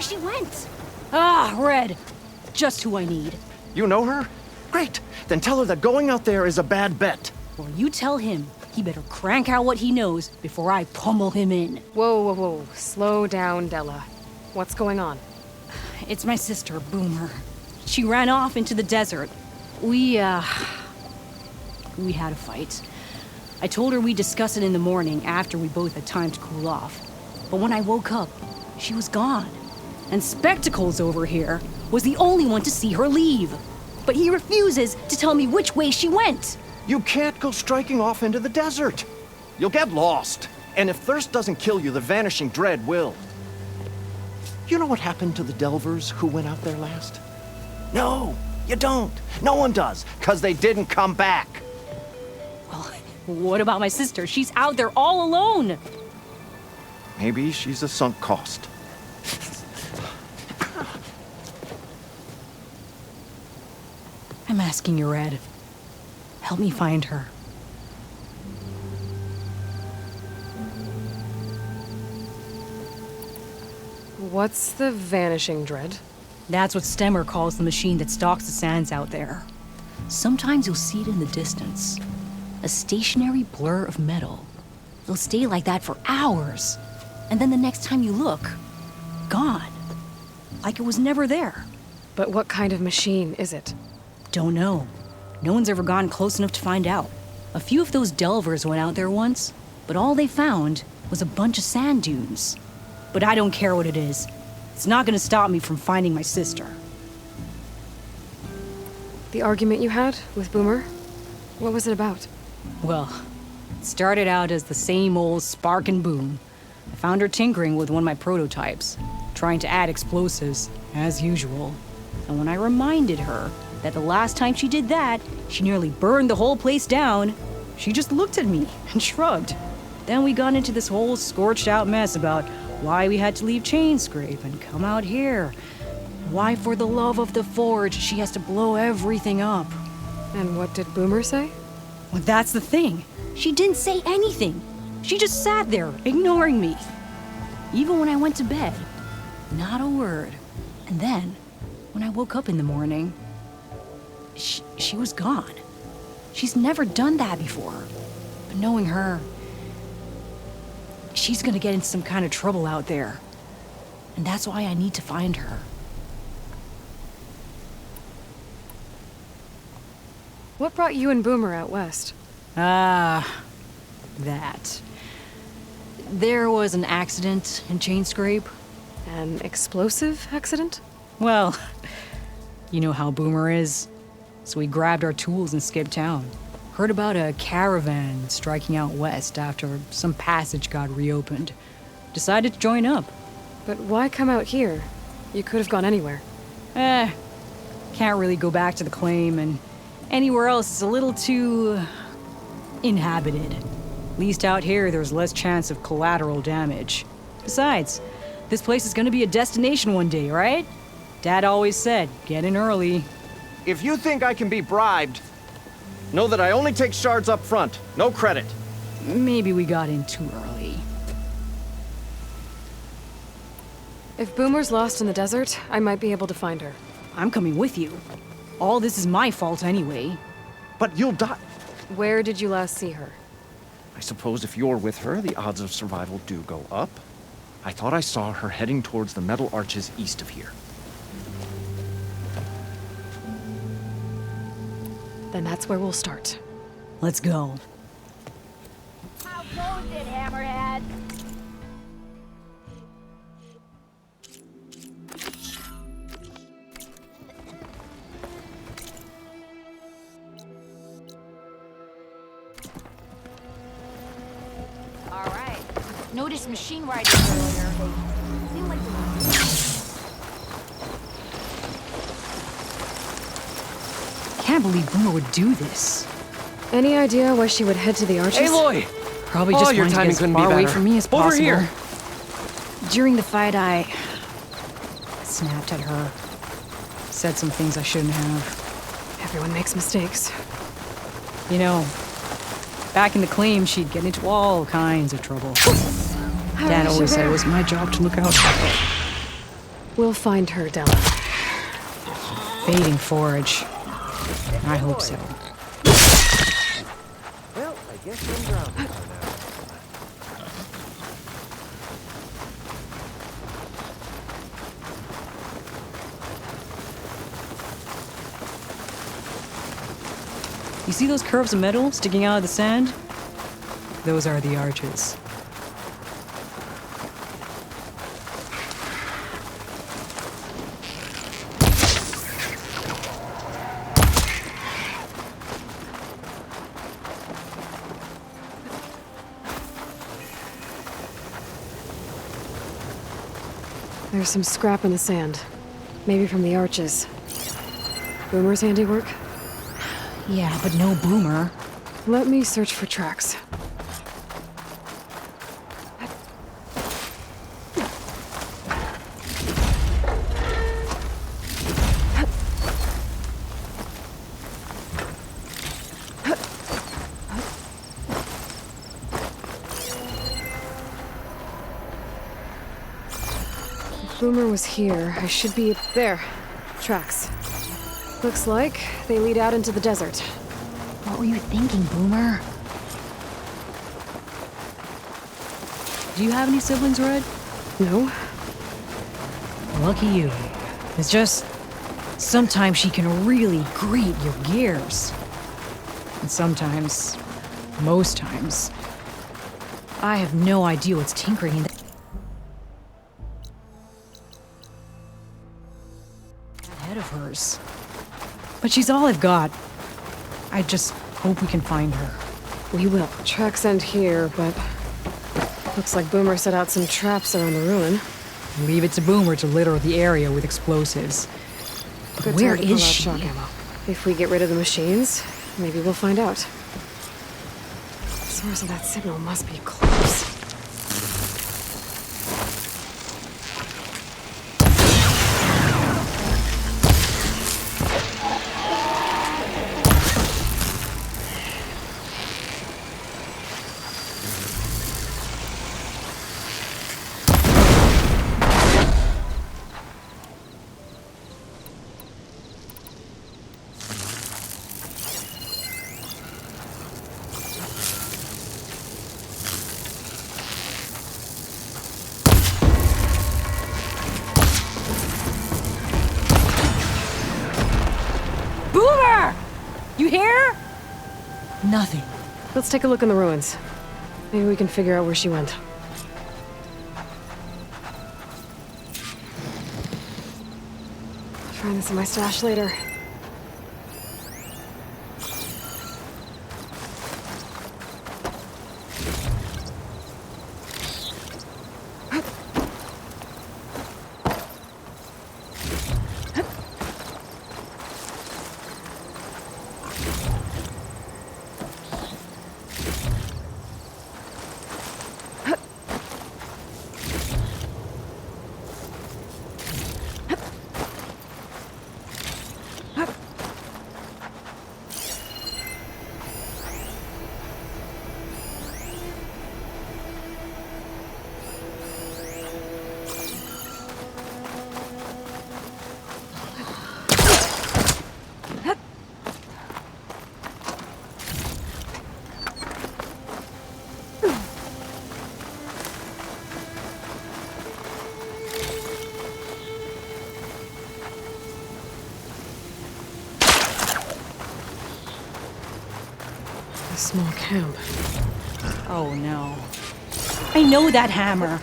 where she went. Ah, Red. Just who I need. You know her? Great. Then tell her that going out there is a bad bet. Well, you tell him he better crank out what he knows before I pummel him in. Whoa. Slow down, Della. What's going on? It's my sister, Boomer. She ran off into the desert. We had a fight. I told her we'd discuss it in the morning after we both had time to cool off. But when I woke up, she was gone. And Spectacles over here was the only one to see her leave. But he refuses to tell me which way she went. You can't go striking off into the desert. You'll get lost. And if thirst doesn't kill you, the vanishing dread will. You know what happened to the Delvers who went out there last? No, you don't. No one does, because they didn't come back. Well, what about my sister? She's out there all alone. Maybe she's a sunk cost. I'm asking you, Red. Help me find her. What's the vanishing dread? That's what Stemmer calls the machine that stalks the sands out there. Sometimes you'll see it in the distance. A stationary blur of metal. It'll stay like that for hours. And then the next time you look, gone. Like it was never there. But what kind of machine is it? Don't know. No one's ever gotten close enough to find out. A few of those delvers went out there once, but all they found was a bunch of sand dunes. But I don't care what it is. It's not gonna stop me from finding my sister. The argument you had with Boomer? What was it about? Well, it started out as the same old spark and boom. I found her tinkering with one of my prototypes, trying to add explosives, as usual. And when I reminded her that the last time she did that, she nearly burned the whole place down, she just looked at me and shrugged. Then we got into this whole scorched out mess about why we had to leave Chainscrape and come out here. Why, for the love of the Forge, she has to blow everything up. And what did Boomer say? Well, that's the thing. She didn't say anything. She just sat there, ignoring me. Even when I went to bed, not a word. And then, when I woke up in the morning, she was gone. She's never done that before. But knowing her, she's gonna get into some kind of trouble out there. And that's why I need to find her. What brought you and Boomer out west? That. There was an accident in Chainscrape. An explosive accident? Well, you know how Boomer is. So we grabbed our tools and skipped town. Heard about a caravan striking out west after some passage got reopened. Decided to join up. But why come out here? You could have gone anywhere. Can't really go back to the claim, and anywhere else is a little too inhabited. At least out here, there's less chance of collateral damage. Besides, this place is gonna be a destination one day, right? Dad always said, get in early. If you think I can be bribed, know that I only take shards up front, no credit. Maybe we got in too early. If Boomer's lost in the desert, I might be able to find her. I'm coming with you. All this is my fault anyway. But you'll die. Where did you last see her? I suppose if you're with her, the odds of survival do go up. I thought I saw her heading towards the metal arches east of here. Then that's where we'll start. Let's go. How goes it, Hammerhead? All right. Noticed machine riders earlier. They seem like Can't believe Boomer would do this. Any idea why she would head to the arches? Aloy! Probably just your wanted to timing get as couldn't be far away better. from me as possible. Over here! During the fight, I snapped at her. Said some things I shouldn't have. Everyone makes mistakes. You know, back in the claim, she'd get into all kinds of trouble. Dad always said it was my job to look out for her. We'll find her, Della. Fading forage. I hope so. Well, I guess I'm grounded for now. You see those curves of metal sticking out of the sand? Those are the arches. There's some scrap in the sand. Maybe from the arches. Boomer's handiwork? Yeah, but no Boomer. Let me search for tracks. If Boomer was here, I should be... There. Tracks. Looks like they lead out into the desert. What were you thinking, Boomer? Do you have any siblings, Red? No? Lucky you. It's just... sometimes she can really grate your gears. And sometimes... most times... I have no idea what's tinkering in that head of hers. But she's all I've got. I just hope we can find her. We will. Tracks end here, but... looks like Boomer set out some traps around the ruin. Leave it to Boomer to litter the area with explosives. But Good where time to pull is out she? shock ammo. If we get rid of the machines, maybe we'll find out. The source of that signal must be close. Boomer! You here? Nothing. Let's take a look in the ruins. Maybe we can figure out where she went. Find this in my stash later. A small camp. Oh no. I know that hammer.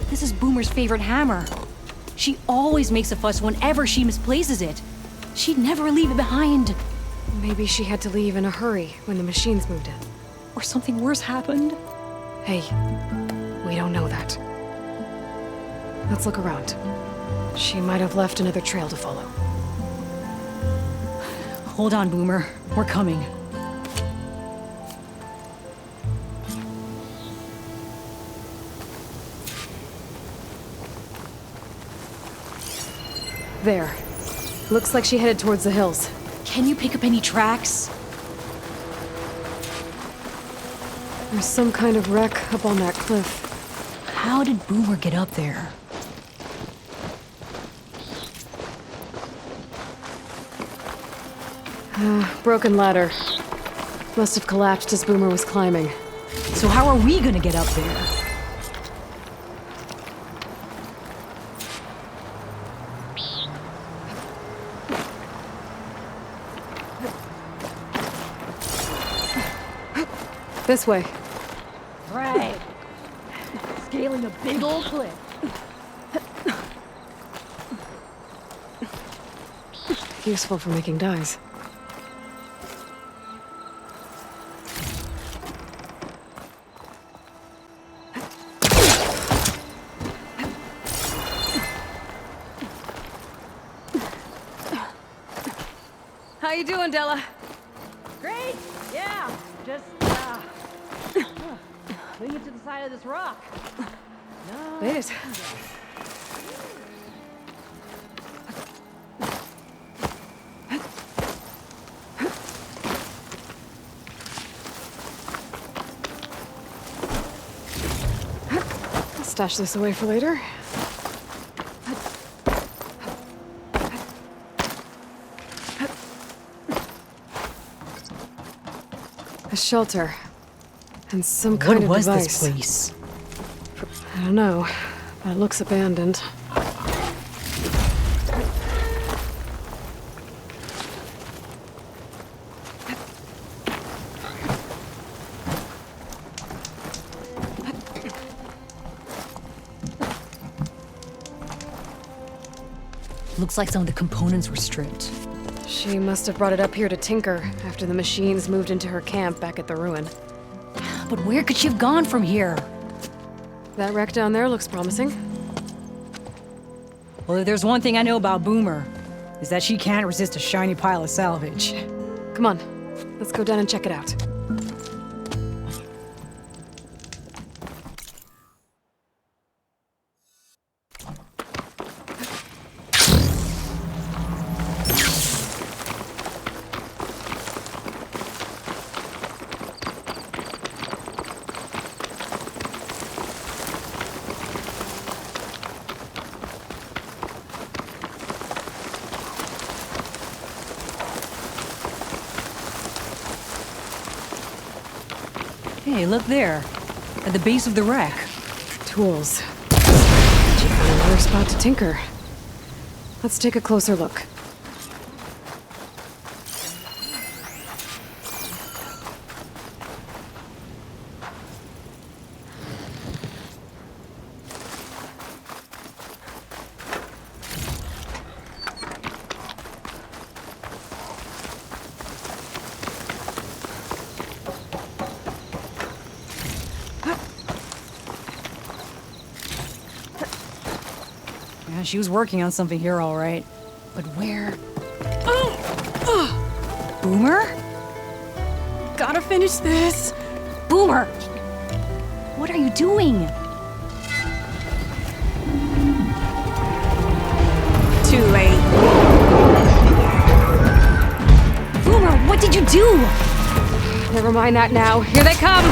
This is Boomer's favorite hammer. She always makes a fuss whenever she misplaces it. She'd never leave it behind. Maybe she had to leave in a hurry when the machines moved in. Or something worse happened. Hey, we don't know that. Let's look around. She might have left another trail to follow. Hold on, Boomer. We're coming. There. Looks like she headed towards the hills. Can you pick up any tracks? There's some kind of wreck up on that cliff. How did Boomer get up there? Broken ladder. Must have collapsed as Boomer was climbing. So how are we gonna get up there? This way. Right. Scaling a big old cliff. Useful for making dyes. How you doing, Della? Great! Yeah! Just, putting it to the side of this rock. No. Made it. I'll stash this away for later. A shelter. And some kind of What was device. this place? I don't know, but it looks abandoned. Looks like some of the components were stripped. She must have brought it up here to tinker after the machines moved into her camp back at the ruin. But where could she have gone from here? That wreck down there looks promising. Well, if there's one thing I know about Boomer, is that she can't resist a shiny pile of salvage. Come on, let's go down and check it out. Hey, look there. At the base of the wreck. Tools. She found another spot to tinker. Let's take a closer look. Yeah, she was working on something here, all right. But where? Boomer? Gotta finish this! Boomer! What are you doing? Too late. Boomer, what did you do? Never mind that now. Here they come!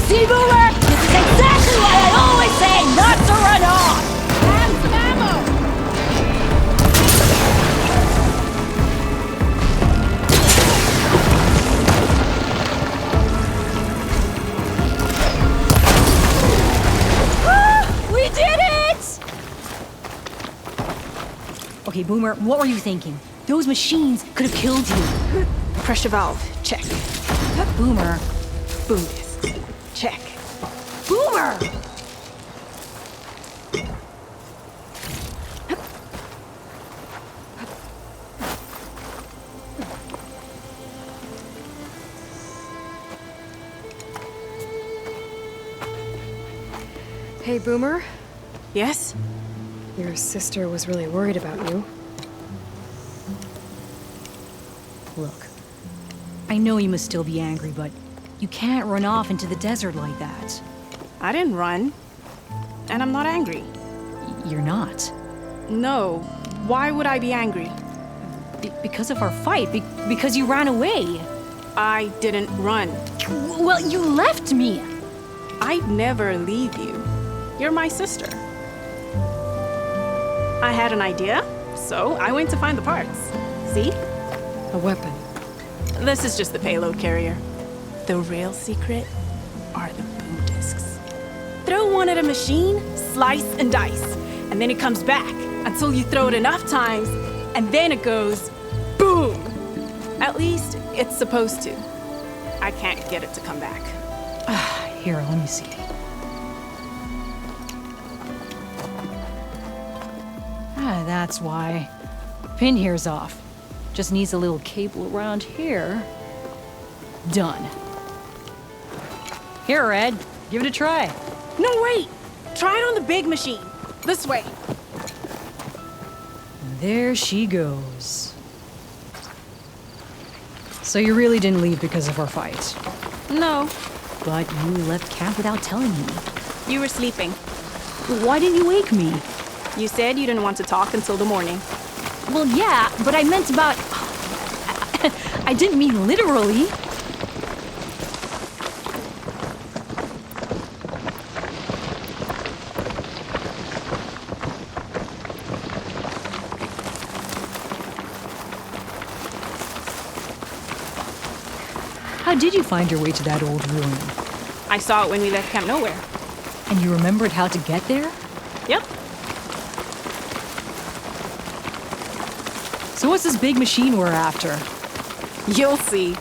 See, Boomer? This is exactly why I always say not to run off! Have some ammo! We did it! Okay, Boomer, what were you thinking? Those machines could have killed you. Pressure valve. Check. Boomer. Boom disc. Check. Boomer! Hey, Boomer. Yes? Your sister was really worried about you. Look, I know you must still be angry, but you can't run off into the desert like that. I didn't run. And I'm not angry. You're not. No. Why would I be angry? Because of our fight, because you ran away. I didn't run. Well, you left me. I'd never leave you. You're my sister. I had an idea, so I went to find the parts. See? A weapon. This is just the payload carrier. The real secret are the boom discs. Throw one at a machine, slice and dice, and then it comes back until you throw it enough times, and then it goes boom. At least it's supposed to. I can't get it to come back. Here, let me see. That's why. Pin here's off. Just needs a little cable around here. Done. Here, Red. Give it a try. No, wait! Try it on the big machine. This way. There she goes. So you really didn't leave because of our fight? No, But you left camp without telling me. you were sleeping. Why didn't you wake me? You said you didn't want to talk until the morning. Well, yeah, but I meant about... I didn't mean literally. How did you find your way to that old ruin? I saw it when we left Camp Nowhere. And you remembered how to get there? Yep. So what's this big machine we're after? You'll see.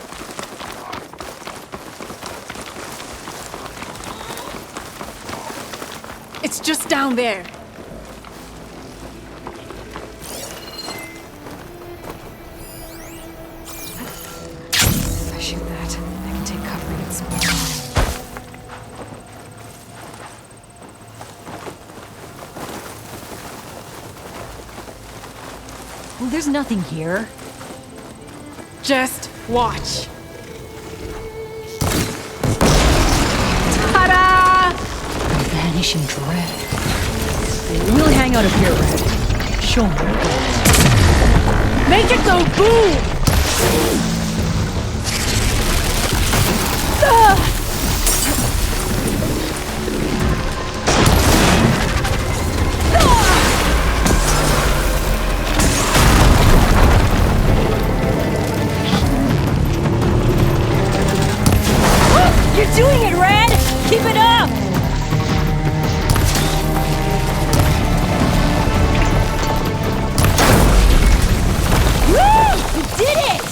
It's just down there. If I shoot that, I can take cover and explode. Well, there's nothing here. Just watch. Ta-da! Vanishing dread. We'll hang out up here, Red. Show me. Make it go boom! You're doing it, Red! Keep it up! Woo! You did it!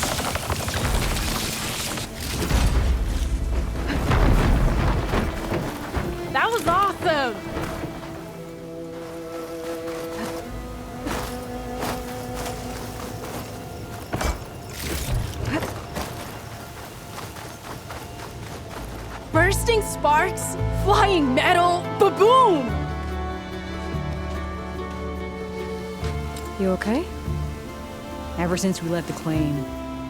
That was awesome! Bursting sparks, flying metal, ba-boom! You okay? Ever since we left the claim,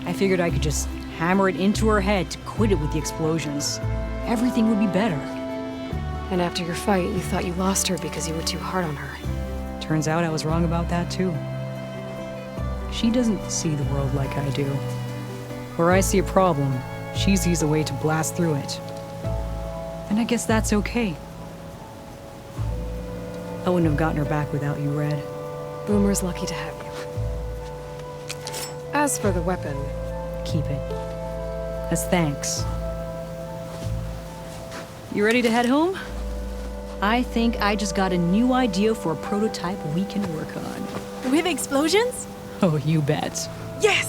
I figured I could just hammer it into her head to quit it with the explosions. Everything would be better. And after your fight, you thought you lost her because you were too hard on her. Turns out I was wrong about that too. She doesn't see the world like I do. Where I see a problem, she sees a way to blast through it. And I guess that's okay. I wouldn't have gotten her back without you, Red. Boomer's lucky to have you. As for the weapon, Keep it. As thanks. You ready to head home? I think I just got a new idea for a prototype we can work on. With explosions? Oh, you bet. Yes!